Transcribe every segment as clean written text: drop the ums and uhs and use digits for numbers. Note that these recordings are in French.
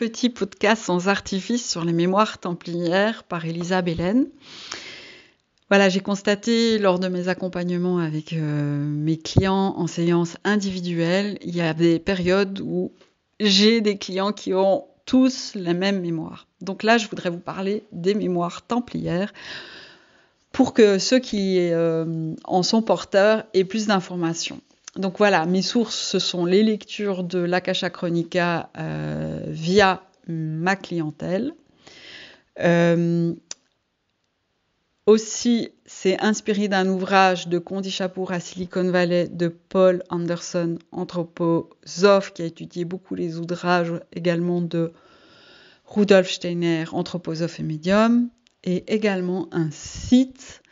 petit podcast sans artifice sur les mémoires templières par Elisa Belen. Voilà, j'ai constaté lors de mes accompagnements avec mes clients en séance individuelle, il y a des périodes où j'ai des clients qui ont tous la même mémoire. Donc là, je voudrais vous parler des mémoires templières pour que ceux qui en sont porteurs aient plus d'informations. Donc voilà, mes sources, ce sont les lectures de l'Akasha Chronica via ma clientèle. Aussi, c'est inspiré d'un ouvrage de Condi Shapour à Silicon Valley de Paul Anderson, anthroposophe, qui a étudié beaucoup les ouvrages également de Rudolf Steiner, anthroposophe et médium, et également un site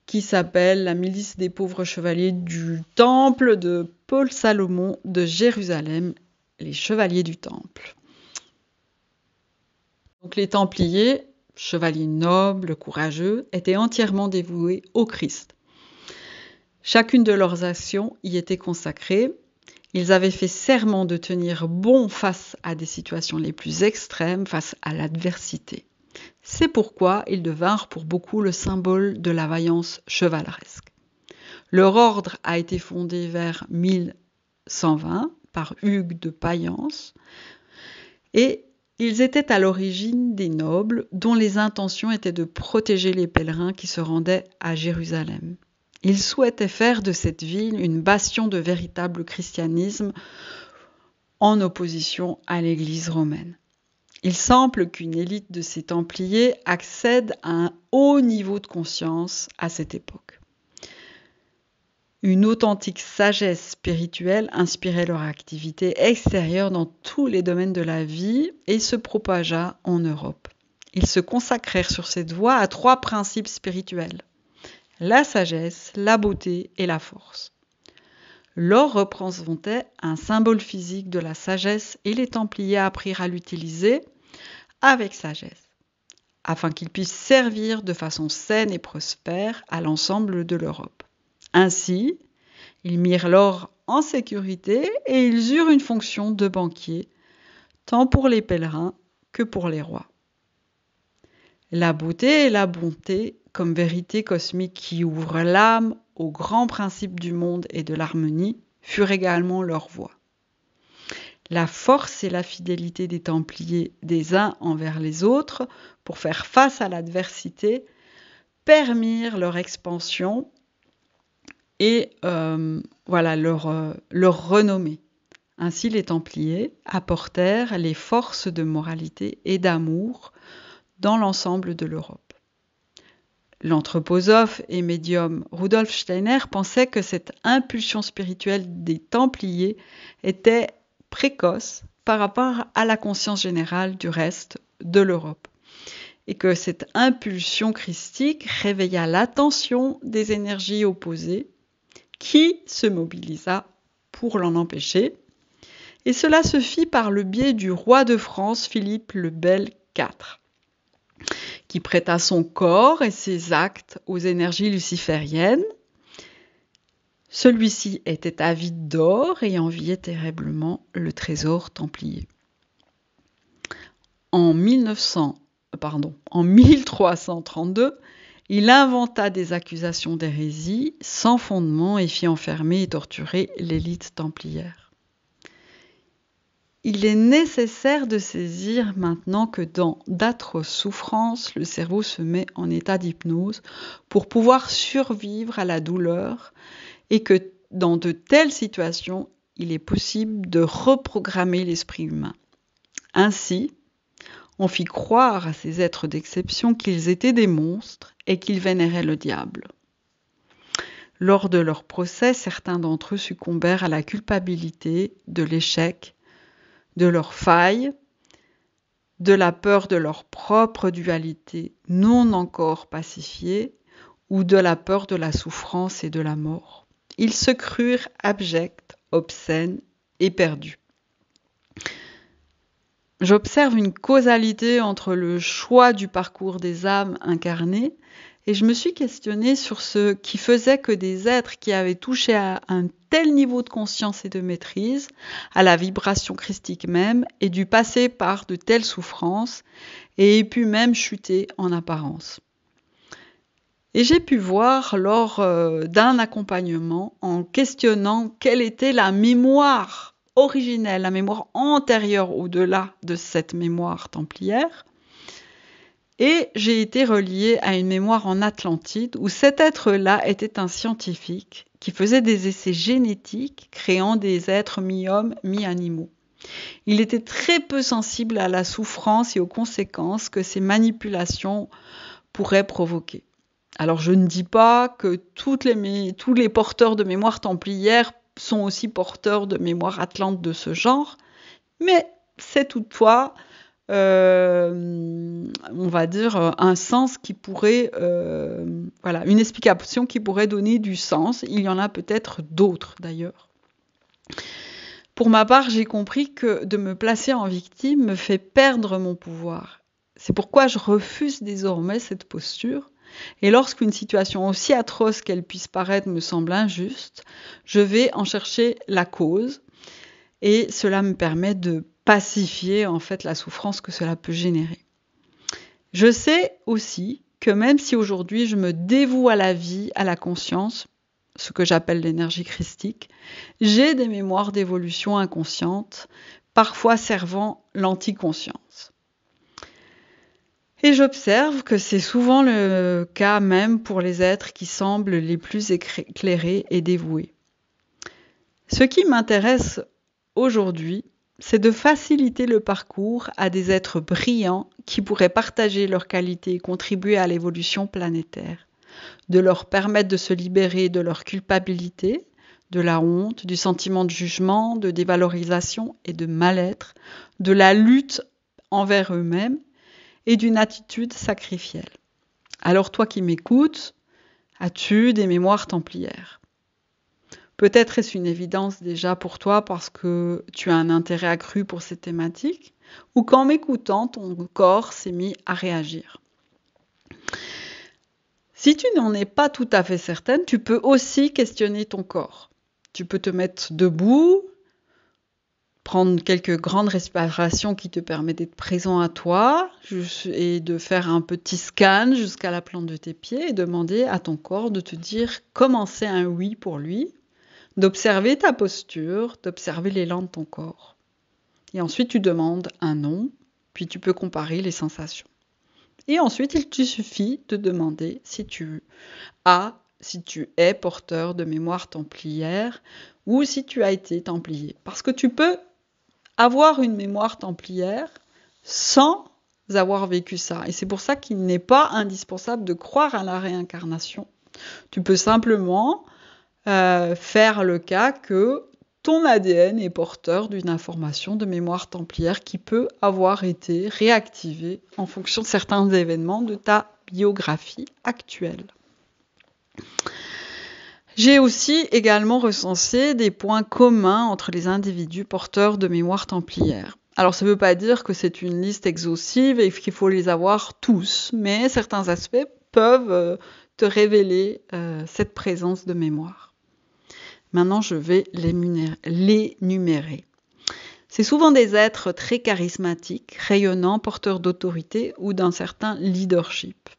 qui s'appelle La milice des pauvres chevaliers du temple de Paul Salomon de Jérusalem, les chevaliers du temple. Donc les templiers, chevaliers nobles, courageux, étaient entièrement dévoués au Christ. Chacune de leurs actions y était consacrée. Ils avaient fait serment de tenir bon face à des situations les plus extrêmes, face à l'adversité. C'est pourquoi ils devinrent pour beaucoup le symbole de la vaillance chevaleresque. Leur ordre a été fondé vers 1120 par Hugues de Payance et ils étaient à l'origine des nobles dont les intentions étaient de protéger les pèlerins qui se rendaient à Jérusalem. Ils souhaitaient faire de cette ville une bastion de véritable christianisme en opposition à l'Église romaine. Il semble qu'une élite de ces Templiers accède à un haut niveau de conscience à cette époque. Une authentique sagesse spirituelle inspirait leur activité extérieure dans tous les domaines de la vie et se propagea en Europe. Ils se consacrèrent sur cette voie à 3 principes spirituels: la sagesse, la beauté et la force. L'or représentait un symbole physique de la sagesse et les Templiers apprirent à l'utiliser avec sagesse, afin qu'ils puissent servir de façon saine et prospère à l'ensemble de l'Europe. Ainsi, ils mirent l'or en sécurité et ils eurent une fonction de banquier, tant pour les pèlerins que pour les rois. La beauté et la bonté, comme vérité cosmique qui ouvre l'âme aux grands principes du monde et de l'harmonie, furent également leur voie. La force et la fidélité des Templiers des uns envers les autres pour faire face à l'adversité permirent leur expansion et leur renommée. Ainsi, les Templiers apportèrent les forces de moralité et d'amour dans l'ensemble de l'Europe. L'anthroposophe et médium Rudolf Steiner pensait que cette impulsion spirituelle des Templiers était précoce par rapport à la conscience générale du reste de l'Europe, et que cette impulsion christique réveilla l'attention des énergies opposées qui se mobilisa pour l'en empêcher, et cela se fit par le biais du roi de France Philippe le Bel IV, qui prêta son corps et ses actes aux énergies lucifériennes. Celui-ci était avide d'or et enviait terriblement le trésor templier. En 1332, il inventa des accusations d'hérésie sans fondement et fit enfermer et torturer l'élite templière. Il est nécessaire de saisir maintenant que dans d'atroces souffrances, le cerveau se met en état d'hypnose pour pouvoir survivre à la douleur et que dans de telles situations, il est possible de reprogrammer l'esprit humain. Ainsi, on fit croire à ces êtres d'exception qu'ils étaient des monstres et qu'ils vénéraient le diable. Lors de leur procès, certains d'entre eux succombèrent à la culpabilité de l'échec, de leurs failles, de la peur de leur propre dualité non encore pacifiée ou de la peur de la souffrance et de la mort. Ils se crurent abjects, obscènes et perdus. J'observe une causalité entre le choix du parcours des âmes incarnées Et je me suis questionnée sur ce qui faisait que des êtres qui avaient touché à un tel niveau de conscience et de maîtrise, à la vibration christique même, aient dû passer par de telles souffrances et aient pu même chuter en apparence. Et j'ai pu voir lors d'un accompagnement, en questionnant quelle était la mémoire originelle, la mémoire antérieure au-delà de cette mémoire templière. Et j'ai été reliée à une mémoire en Atlantide où cet être-là était un scientifique qui faisait des essais génétiques créant des êtres mi-hommes, mi-animaux. Il était très peu sensible à la souffrance et aux conséquences que ces manipulations pourraient provoquer. Alors je ne dis pas que tous les porteurs de mémoire templière sont aussi porteurs de mémoire atlante de ce genre, mais c'est toutefois, on va dire, un sens qui pourrait, une explication qui pourrait donner du sens. Il y en a peut-être d'autres d'ailleurs. Pour ma part, j'ai compris que de me placer en victime me fait perdre mon pouvoir. C'est pourquoi je refuse désormais cette posture. Et lorsqu'une situation aussi atroce qu'elle puisse paraître me semble injuste, je vais en chercher la cause et cela me permet de pacifier en fait la souffrance que cela peut générer. Je sais aussi que même si aujourd'hui je me dévoue à la vie, à la conscience, ce que j'appelle l'énergie christique, j'ai des mémoires d'évolution inconsciente, parfois servant l'anticonscience. Et j'observe que c'est souvent le cas même pour les êtres qui semblent les plus éclairés et dévoués. Ce qui m'intéresse aujourd'hui, c'est de faciliter le parcours à des êtres brillants qui pourraient partager leurs qualités et contribuer à l'évolution planétaire, de leur permettre de se libérer de leur culpabilité, de la honte, du sentiment de jugement, de dévalorisation et de mal-être, de la lutte envers eux-mêmes, et d'une attitude sacrificielle. Alors toi qui m'écoutes, as-tu des mémoires templières ? Peut-être est-ce une évidence déjà pour toi parce que tu as un intérêt accru pour ces thématiques, ou qu'en m'écoutant, ton corps s'est mis à réagir. Si tu n'en es pas tout à fait certaine, tu peux aussi questionner ton corps. Tu peux te mettre debout, prendre quelques grandes respirations qui te permettent d'être présent à toi et de faire un petit scan jusqu'à la plante de tes pieds et demander à ton corps de te dire comment c'est un oui pour lui, d'observer ta posture, d'observer l'élan de ton corps. Et ensuite, tu demandes un non, puis tu peux comparer les sensations. Et ensuite, il te suffit de demander si tu es porteur de mémoire templière ou si tu as été templier. Parce que tu peux avoir une mémoire templière sans avoir vécu ça. Et c'est pour ça qu'il n'est pas indispensable de croire à la réincarnation. Tu peux simplement faire le cas que ton ADN est porteur d'une information de mémoire templière qui peut avoir été réactivée en fonction de certains événements de ta biographie actuelle. J'ai aussi également recensé des points communs entre les individus porteurs de mémoire templière. Alors ça ne veut pas dire que c'est une liste exhaustive et qu'il faut les avoir tous, mais certains aspects peuvent te révéler cette présence de mémoire. Maintenant, je vais l'énumérer. C'est souvent des êtres très charismatiques, rayonnants, porteurs d'autorité ou d'un certain leadership.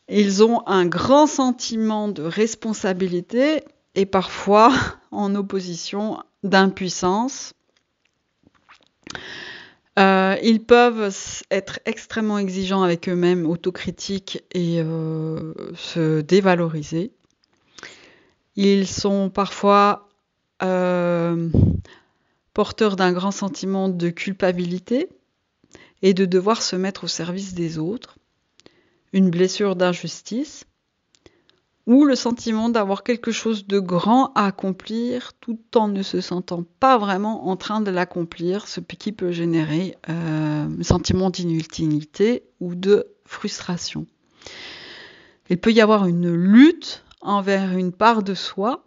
Ils ont un grand sentiment de responsabilité et parfois en opposition d'impuissance. Ils peuvent être extrêmement exigeants avec eux-mêmes, autocritiques et se dévaloriser. Ils sont parfois porteurs d'un grand sentiment de culpabilité et de devoir se mettre au service des autres. Une blessure d'injustice, ou le sentiment d'avoir quelque chose de grand à accomplir tout en ne se sentant pas vraiment en train de l'accomplir, ce qui peut générer un sentiment d'inutilité ou de frustration. Il peut y avoir une lutte envers une part de soi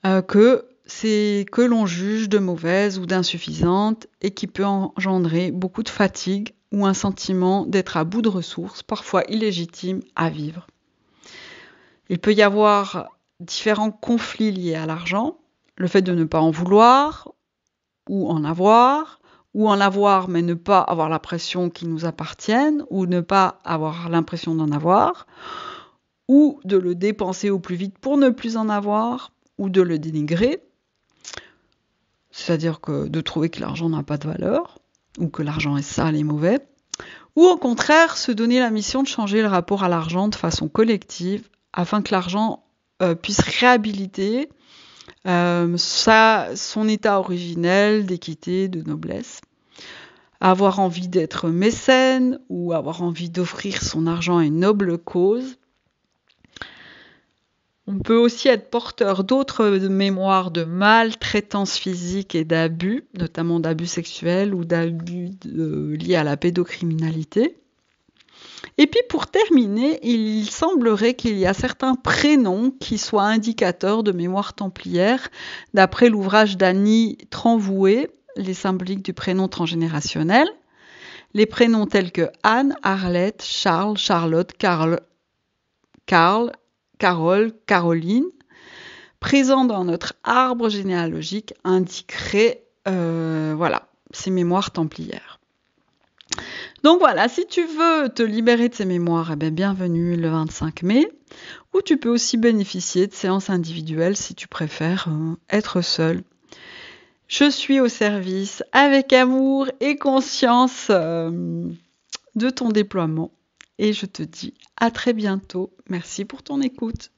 que l'on juge de mauvaise ou d'insuffisante et qui peut engendrer beaucoup de fatigue ou un sentiment d'être à bout de ressources, parfois illégitime, à vivre. Il peut y avoir différents conflits liés à l'argent, le fait de ne pas en vouloir, ou en avoir mais ne pas avoir l'impression qu'il nous appartienne, ou ne pas avoir l'impression d'en avoir, ou de le dépenser au plus vite pour ne plus en avoir, ou de le dénigrer, c'est-à-dire que de trouver que l'argent n'a pas de valeur, ou que l'argent est sale et mauvais, ou au contraire se donner la mission de changer le rapport à l'argent de façon collective, afin que l'argent puisse réhabiliter son état originel d'équité, de noblesse. Avoir envie d'être mécène ou avoir envie d'offrir son argent à une noble cause. On peut aussi être porteur d'autres mémoires de maltraitance physique et d'abus, notamment d'abus sexuels ou d'abus liés à la pédocriminalité. Et puis pour terminer, il semblerait qu'il y a certains prénoms qui soient indicateurs de mémoire templière, d'après l'ouvrage d'Annie Tranvoué, Les symboliques du prénom transgénérationnel. Les prénoms tels que Anne, Arlette, Charles, Charlotte, Carl, Carole, Caroline, présents dans notre arbre généalogique, indiqueraient ces mémoires templières. Donc voilà, si tu veux te libérer de ces mémoires, bienvenue le 25 mai, ou tu peux aussi bénéficier de séances individuelles si tu préfères être seul. Je suis au service avec amour et conscience de ton déploiement et je te dis à très bientôt. Merci pour ton écoute.